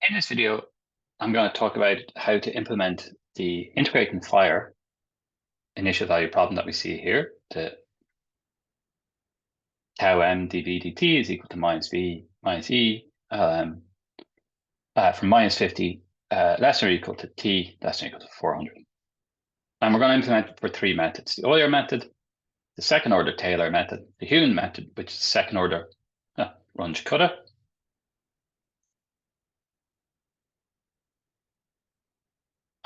In this video, I'm going to talk about how to implement the integrate and fire initial value problem that we see here. The tau m dv dt is equal to minus v minus e from minus 50 less than or equal to t less than or equal to 400. And we're going to implement it for three methods: the Euler method, the second order Taylor method, the Hume method, which is second order Runge-Kutta,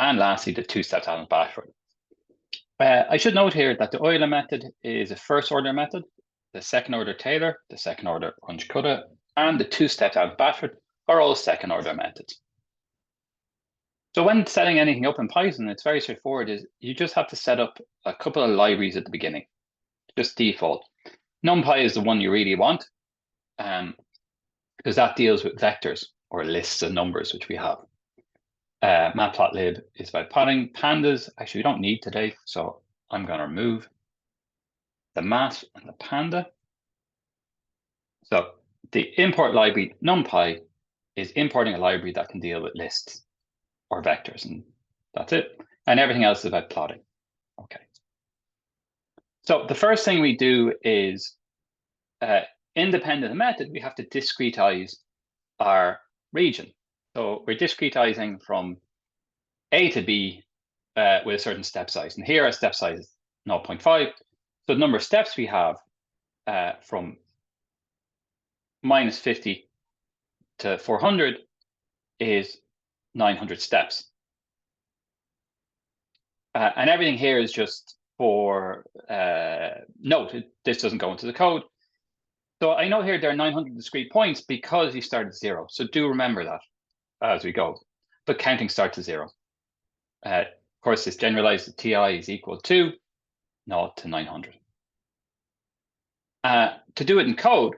and lastly, the two-step Allen-Bashford. I should note here that the Euler method is a first order method, the second order Taylor, the second order Runge-Kutta, and the two-step Allen-Bashford are all second order methods. So when setting anything up in Python, it's very straightforward. You just have to set up a couple of libraries at the beginning, just default. NumPy is the one you really want, because that deals with vectors or lists of numbers, which we have. Matplotlib is about plotting. Pandas, actually, we don't need today, so I'm going to remove the mat and the panda. So the import library NumPy is importing a library that can deal with lists or vectors, and that's it. And everything else is about plotting. Okay. So the first thing we do is, independent of the method, we have to discretize our region. So we're discretizing from A to B with a certain step size. And here our step size is 0.5. So the number of steps we have from minus 50 to 400 is 900 steps. And everything here is just for note, this doesn't go into the code. So I know here there are 900 discrete points because you start at 0. So do remember that as we go. But counting starts at 0. Of course, this generalized to TI is equal to 0 to 900. To do it in code,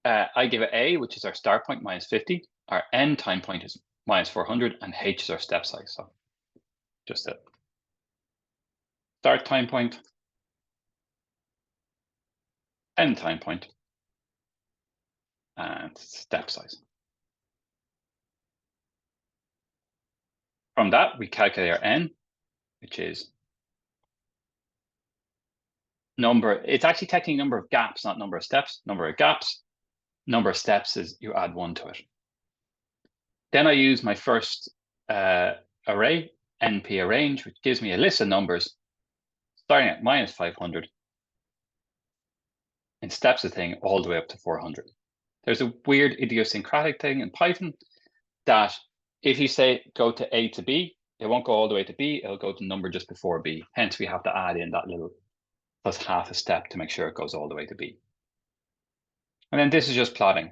I give it A, which is our start point, minus 50. Our end time point is minus 400, and H is our step size. So just a start time point, end time point, and step size. From that, we calculate our N, which is it's actually technically number of gaps, not number of steps. Number of gaps, number of steps is you add 1 to it. Then I use my first array, NP arrange, which gives me a list of numbers starting at minus 500 in steps of thing all the way up to 400. There's a weird idiosyncratic thing in Python that if you say go to A to B, it won't go all the way to B, it'll go to number just before B. Hence, we have to add in that little plus half a step to make sure it goes all the way to B. And then this is just plotting.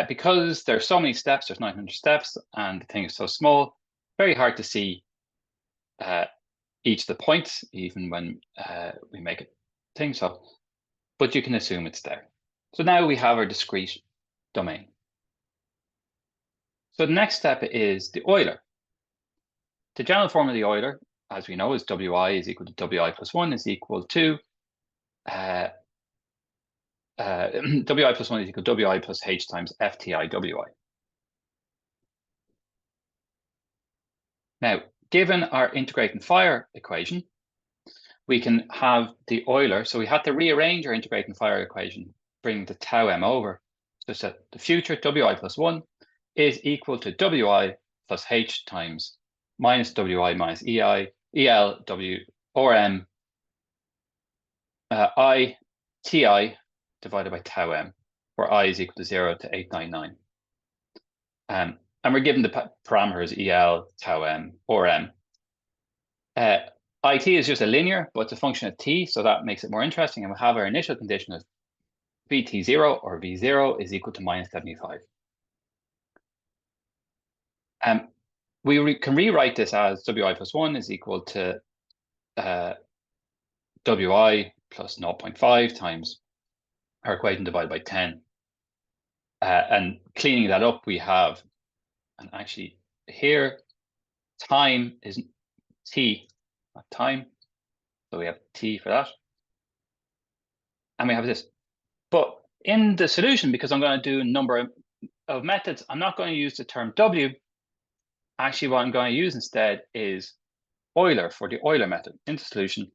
Because there's so many steps, there's 900 steps, and the thing is so small, very hard to see each of the points, even when we make a thing. So, but you can assume it's there. So now we have our discrete domain. So the next step is the Euler. The general form of the Euler, as we know, is Wi is equal to Wi plus 1 is equal to Wi plus 1 is equal to Wi plus H times FTI Wi. Now, given our integrate and fire equation, we can have the Euler. So we had to rearrange our integrate and fire equation, bring the tau m over, such that the future Wi plus 1 is equal to Wi plus H times minus Wi minus EI, EL, W, or M, I, TI divided by tau m, where I is equal to 0 to 899. And we're given the parameters EL, tau m, or M. IT is just a linear, but it's a function of t, so that makes it more interesting. And we have our initial condition as VT0 or V0 is equal to minus 75. We can rewrite this as Wi plus 1 is equal to Wi plus 0.5 times our equation divided by 10. And cleaning that up, we have, and actually here, time is t, not time. So we have t for that. And we have this. But in the solution, because I'm going to do a number of methods, I'm not going to use the term W. Actually, what I'm going to use instead is Euler for the Euler method into solution.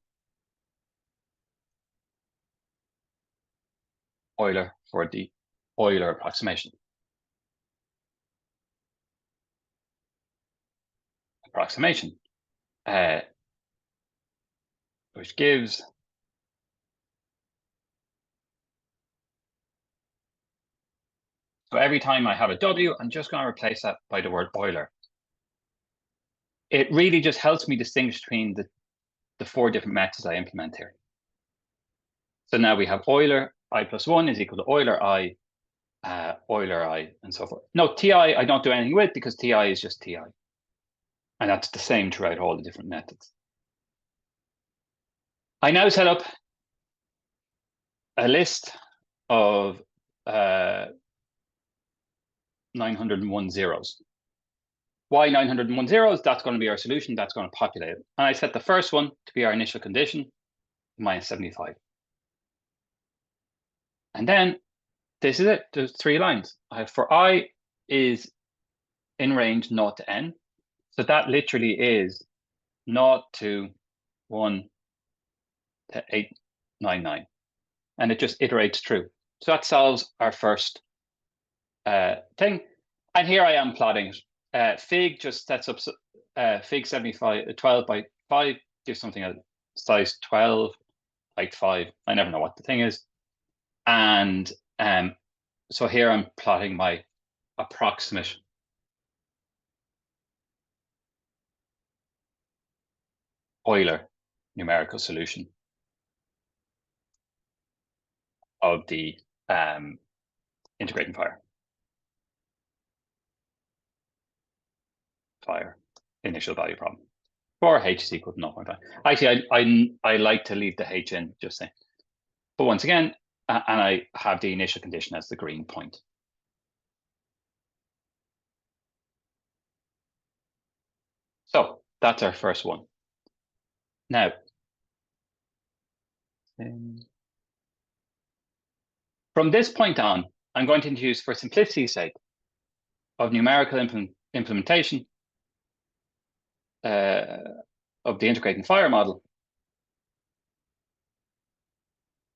Euler for the Euler approximation. Which gives so every time I have a W, I'm just going to replace that by the word Euler. It really just helps me distinguish between the four different methods I implement here. So now we have Euler I plus 1 is equal to Euler I, and so forth. No, Ti I don't do anything with because Ti is just Ti. And that's the same throughout all the different methods. I now set up a list of 901 zeros. Why 901 zeros? That's going to be our solution. That's going to populate it. And I set the first one to be our initial condition, minus 75. And then this is it. There's 3 lines. For I is in range 0 to n. So that literally is 0 to 1 to 899. And it just iterates through. So that solves our first thing. And here I am plotting it. Fig just sets up Fig 75, 12 by 5 gives something a size 12, height 5. I never know what the thing is. And so here I'm plotting my approximate Euler numerical solution of the integrating fire initial value problem for h is equal to 0.5. Actually, I like to leave the h in, just saying. But once again, and I have the initial condition as the green point. So that's our first one. Now, from this point on, I'm going to introduce, for simplicity's sake, of numerical implementation of the integrating fire model,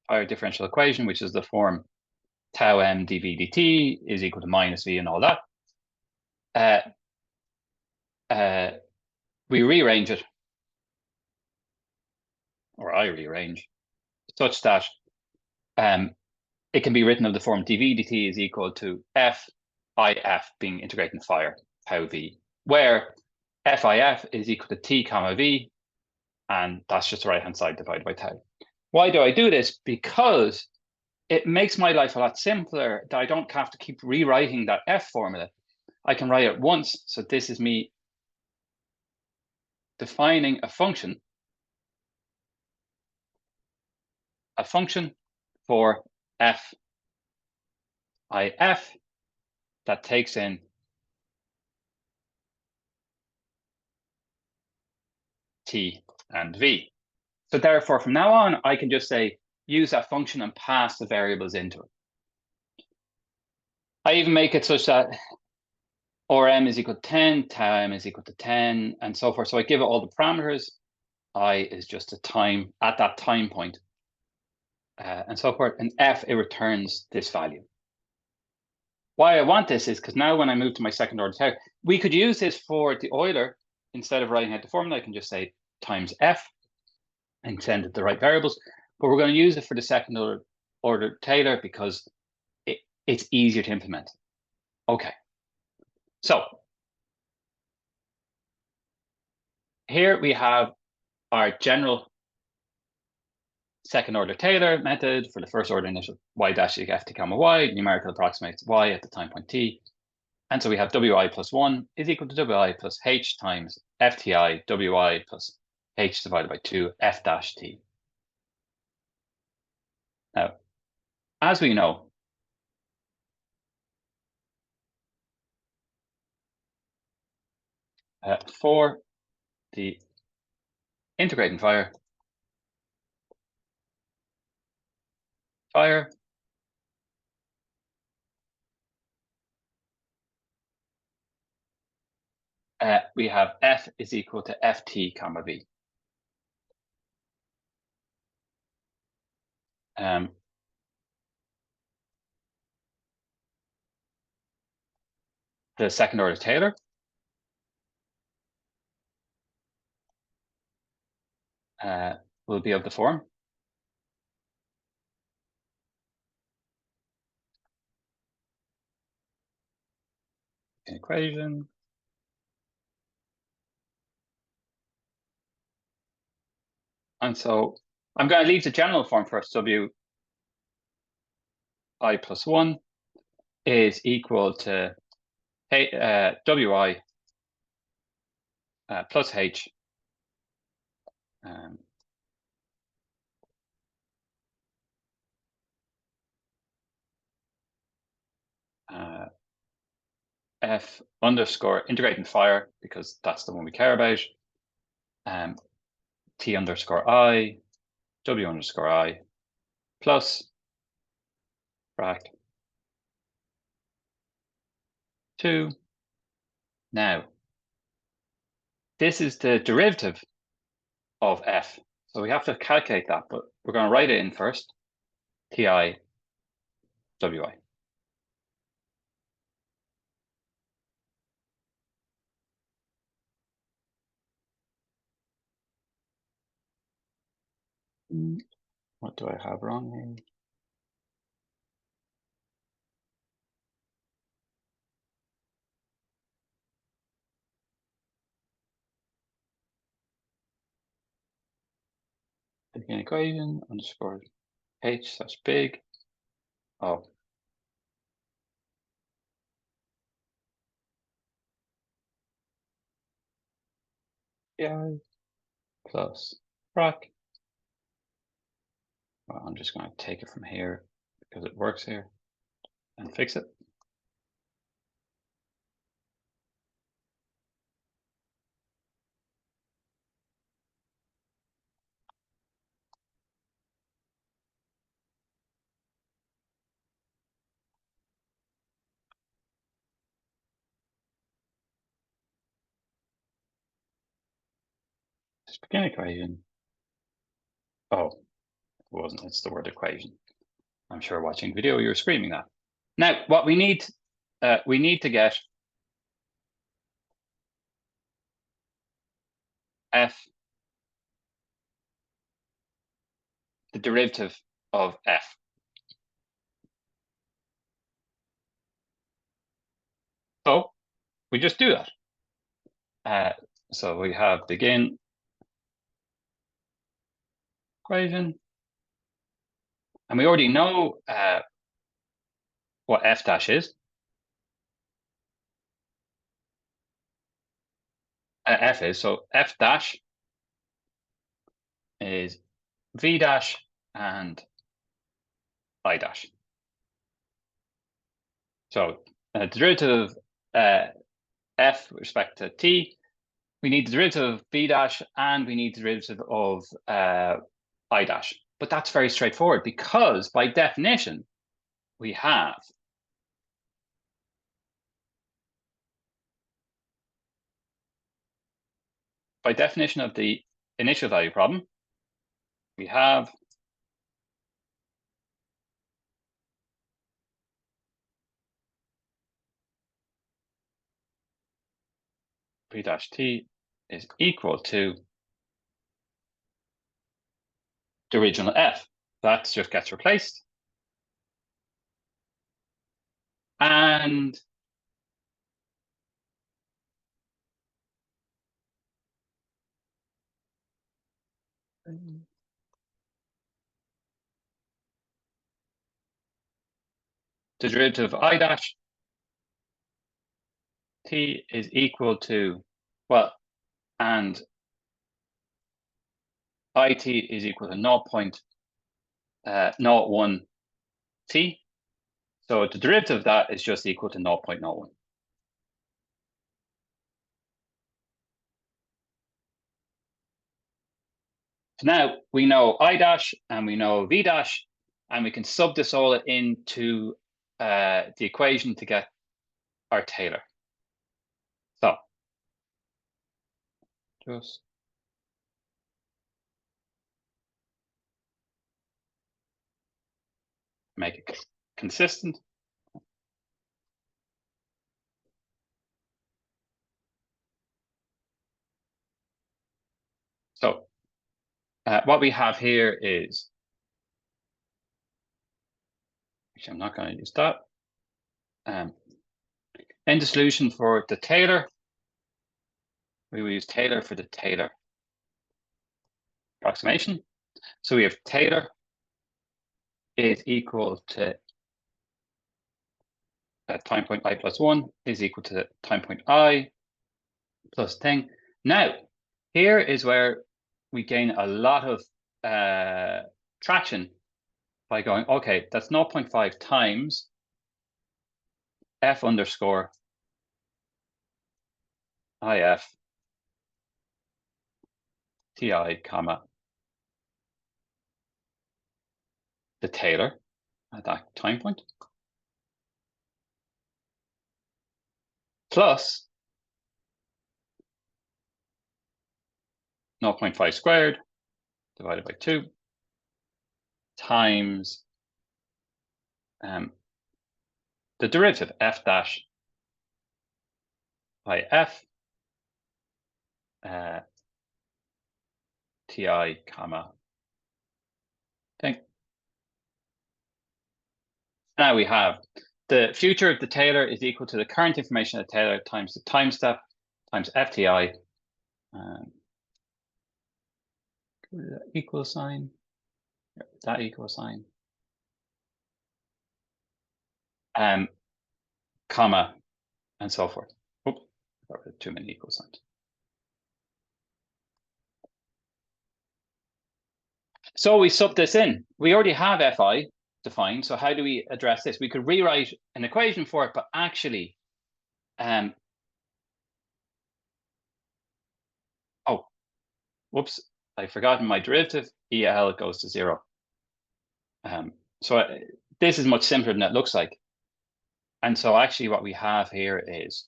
fire differential equation, which is the form tau m dv dt is equal to minus v and all that. We rearrange it, or I rearrange, such that it can be written of the form dv dt is equal to f if being integrating fire tau v, where fif is equal to t comma v, and that's just the right hand side divided by tau. Why do I do this? Because it makes my life a lot simpler that I don't have to keep rewriting that f formula. I can write it once. So this is me defining a function for f if that takes in t and v. So therefore, from now on, I can just say, use that function and pass the variables into it. I even make it such that Rm is equal to 10, tau m is equal to 10, and so forth. So I give it all the parameters. I is just a time at that time point, and so forth. And f, it returns this value. Why I want this is because now when I move to my second order Taylor, we could use this for the Euler. Instead of writing out the formula, I can just say times f and send it the right variables. But we're going to use it for the second order Taylor because it's easier to implement. Okay. So here we have our general second order Taylor method for the first order initial y dash f t comma y, numerical approximates y at the time point t. And so we have wi plus 1 is equal to wi plus h times fti wi plus h divided by 2 f dash t. Now, as we know, for the integrating fire we have f is equal to ft comma v. The second order Taylor will be of the form equation and so I'm going to leave the general form first. W I plus 1 is equal to Wi plus H F underscore integrating fire, because that's the one we care about, T underscore I, W underscore I, plus frac 2. Now, this is the derivative of F. So we have to calculate that, but we're going to write it in first, Ti Wi. What do I have wrong here? Again, equation underscore H, that's big. Oh. Ti plus frac. Well, I'm just going to take it from here because it works here and fix it. Just begin equation. Oh, it wasn't. It's the word equation. I'm sure watching video, you're screaming that. Now, what we need to get f, the derivative of f. So we just do that. So we have begin equation, and we already know what f dash is. F is, so f dash is v dash and I dash. So the derivative of f with respect to t, we need the derivative of v dash and we need the derivative of I dash. But that's very straightforward because by definition, we have by definition of the initial value problem, we have v dash t is equal to the original f. That just gets replaced. And the derivative of I dash t is equal to, well, and it is equal to 0.01 t. So the derivative of that is just equal to 0.01. So now we know I dash and we know v dash, and we can sub this all into the equation to get our Taylor. So Just make it consistent. So what we have here is, actually, I'm not going to use that. In the solution for the Taylor, we will use Taylor for the Taylor approximation. So we have Taylor is equal to time point I plus 1 is equal to time point I plus thing. Now, here is where we gain a lot of traction by going, okay, that's 0.5 times f underscore if ti, comma, the Taylor at that time point, plus 0.5 squared divided by 2 times the derivative f dash if ti, comma, thing. Now we have the future of the Taylor is equal to the current information of the Taylor times the time step times FTI. Equal sign, that equal sign, comma, and so forth. Oops, too many equal signs. So we sub this in. We already have Fi defined. So how do we address this? We could rewrite an equation for it, but actually, oh, whoops, I've forgotten my derivative. EL goes to 0. So this is much simpler than it looks like. And so actually what we have here is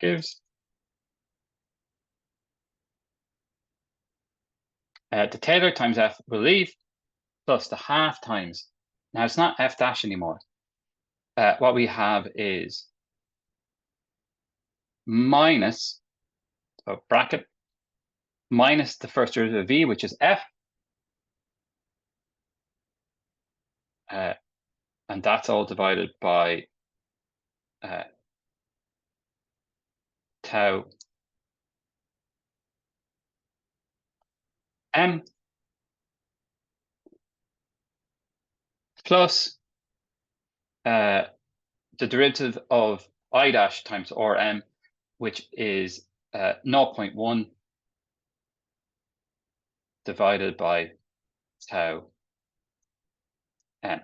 gives the Taylor times f will leave plus the half times. Now it's not f dash anymore. What we have is minus, so bracket, minus the first derivative of v, which is f. And that's all divided by tau m plus the derivative of I dash times Rm, which is 0.1 divided by tau m.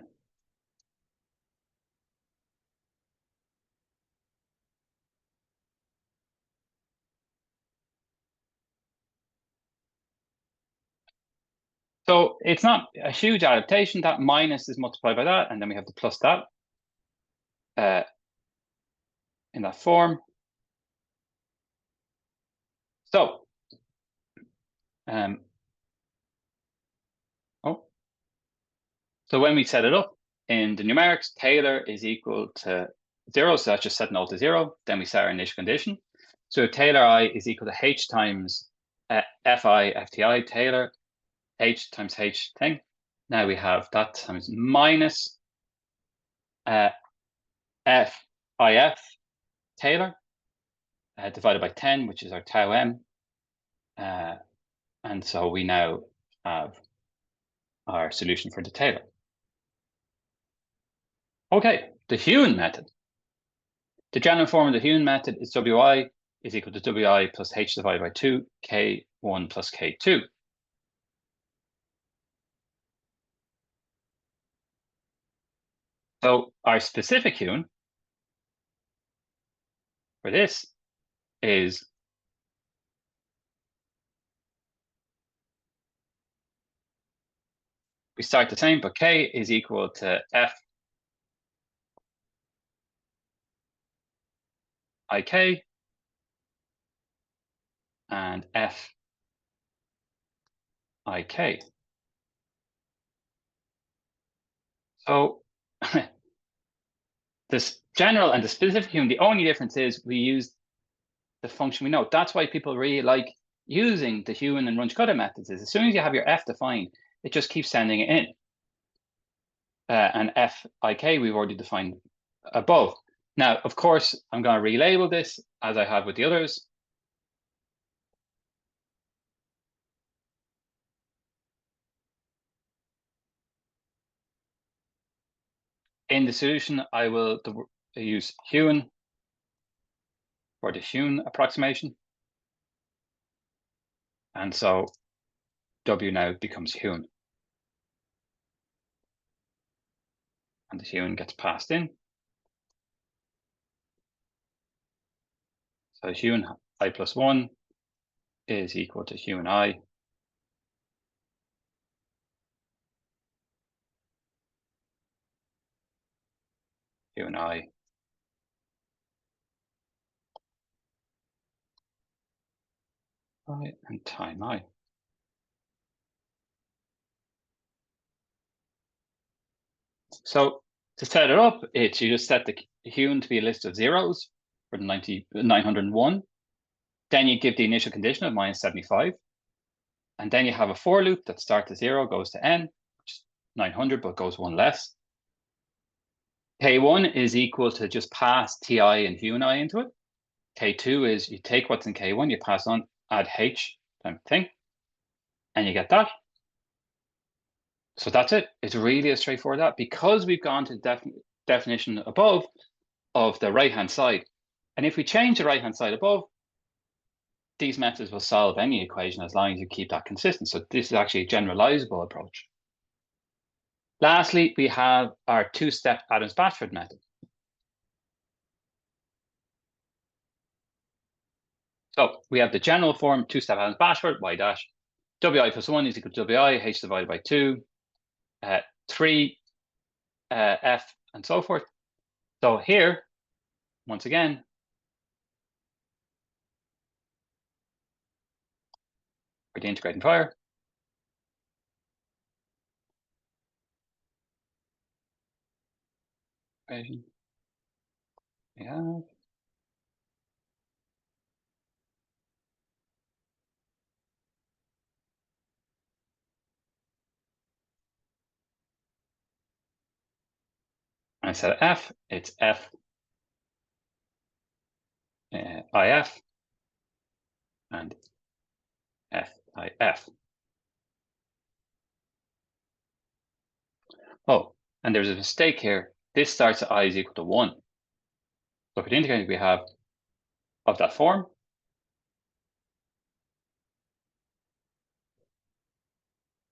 So it's not a huge adaptation. That minus is multiplied by that, and then we have the plus that in that form. So, so when we set it up in the numerics, Taylor is equal to 0, so that's just setting all to 0. Then we set our initial condition. So Taylor I is equal to h times fi fti Taylor, h times h thing. Now we have that times minus f if Taylor divided by 10, which is our tau m. And so we now have our solution for the Taylor. Okay, the Hewn method. The general form of the Hewn method is Wi is equal to Wi plus h divided by 2, k1 plus k2. So our specific Hewn for this is we start the same, but k is equal to f ik and f ik. So this general and the specific Hume, the only difference is we use the function we know. That's why people really like using the Hume and Runge-Kutta methods. Is as soon as you have your f defined, it just keeps sending it in. And fik we've already defined above. Now, of course, I'm going to relabel this as I have with the others. In the solution, I will use Hume for the Hume approximation. And so W now becomes Hume. And the Hume gets passed in. So Hume I plus 1 is equal to Hume I Hume I and time I. So to set it up, you just set the Hume to be a list of zeros for the 901. Then you give the initial condition of minus 75. And then you have a for loop that starts at 0, goes to n, which is 900, but goes one less. K1 is equal to just pass Ti and Hume I into it. K2 is you take what's in K1, you pass on, add H type thing, and you get that. So that's it. It's really as straightforward as that. Because we've gone to the definition above of the right-hand side. And if we change the right-hand side above, these methods will solve any equation as long as you keep that consistent. So this is actually a generalizable approach. Lastly, we have our two-step Adams-Bashford method. So we have the general form, two-step Adams-Bashford, y dash, wi plus 1 is equal to wi, h divided by 2, 3, f, and so forth. So here, once again, for the integrating fire, equation, we have and instead of f, it's f if and f. Oh, and there's a mistake here. This starts at I is equal to 1. So for the integrating we have of that form,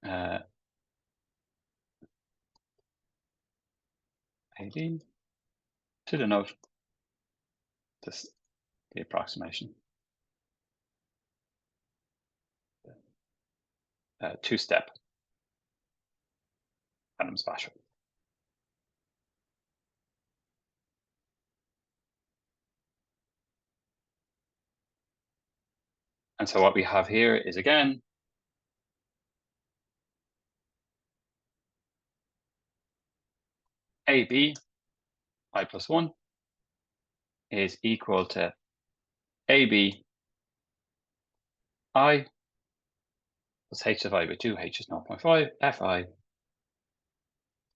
AD to denote this, the approximation, two-step Adams-Bashford. And so what we have here is, again, AB, I plus 1, is equal to AB, I, plus H divided by 2, H is 0.5, Fi,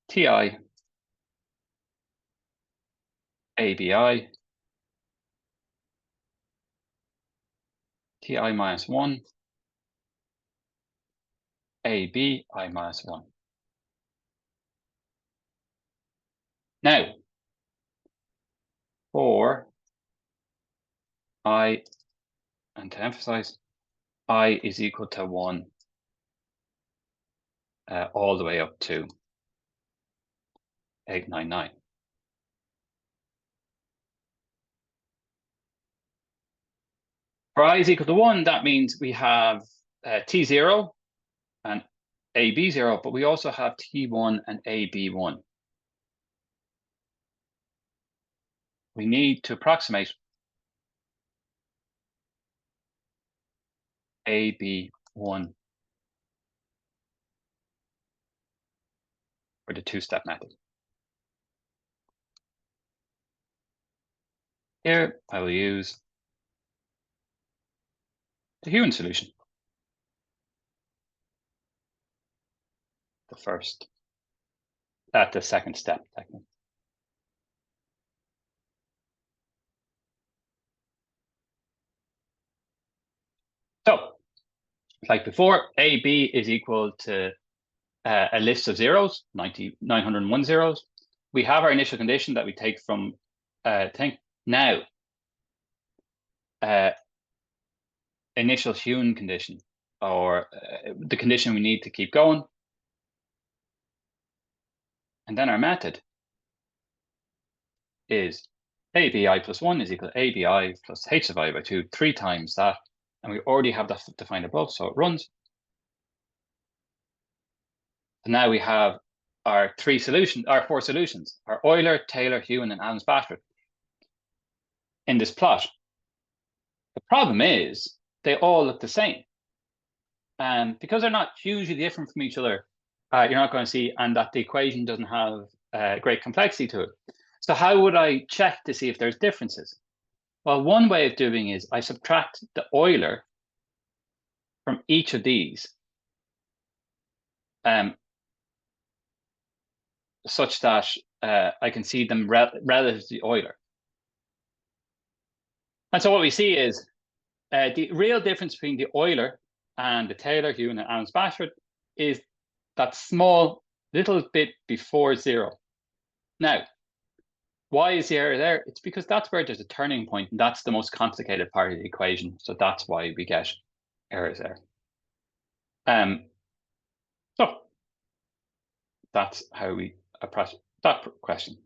Ti, ABI, Ti minus 1, ABI minus 1. Now, for I, and to emphasize, I is equal to 1 all the way up to 899. For I is equal to 1, that means we have T0 and AB0, but we also have T1 and AB1. We need to approximate AB1 for the two-step method. Here, I will use the Hewn solution. The second step, technically. So, like before, AB is equal to a list of zeros, 901 zeros. We have our initial condition that we take from thing. Now, initial Hewn condition, or the condition we need to keep going. And then our method is ABI plus 1 is equal to ABI plus H divided by 2, 3 times that. And we already have that defined above, so it runs. And now we have our four solutions, our Euler, Taylor, Hewn, and Adams-Bashford in this plot. The problem is they all look the same. And because they're not hugely different from each other, you're not going to see, and that the equation doesn't have great complexity to it. So how would I check to see if there's differences? Well, one way of doing is I subtract the Euler from each of these, such that I can see them relative to the Euler. And so what we see is the real difference between the Euler and the Taylor, Hewn, and Adams-Bashford is that small little bit before 0. Now, why is the error there? It's because that's where there's a turning point, and that's the most complicated part of the equation. So that's why we get errors there. So that's how we approach that question.